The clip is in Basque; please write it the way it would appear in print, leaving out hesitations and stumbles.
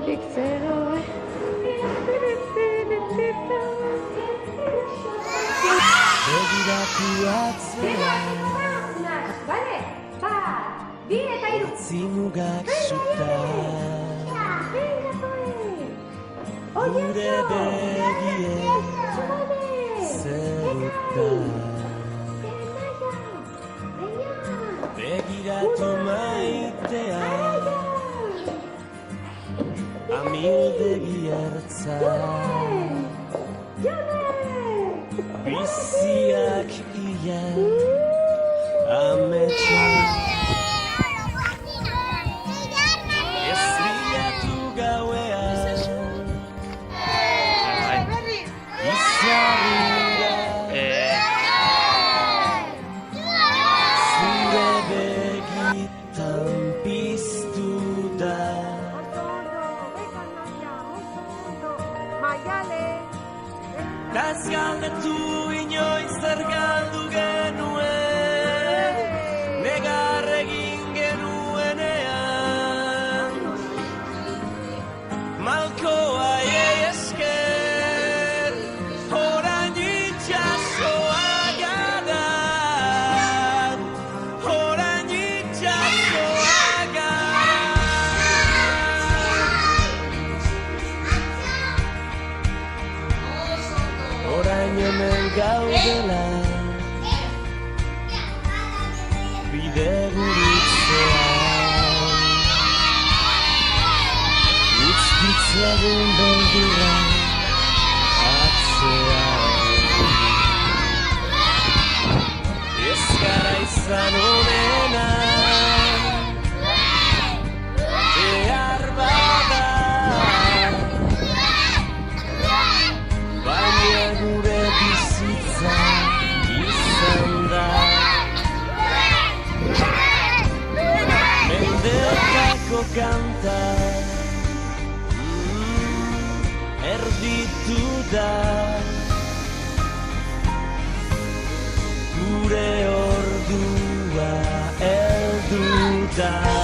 Zutik zegoen. Begiratu atzera Bale, bat, bi eta hiru. Zimugak suta Oye, Gure begien zeruta Begiratu maitea Amildegi ertza Biziak ia Ametsa Ez bilatu gauean Izarria Zure begitan piztu da Ez galdetu inoiz zer galdu genuen Negar egin genuenean Malkoa esker Orain itxasoa gara Orain itxasoa gara Orain hemen gaudela Bide gurutzean Utzkitzegun beldurra atzean Ez gara izan honena Behar bada Baina gure bizitza izan da Mendekako kanta erditu da Gure ordua heldu da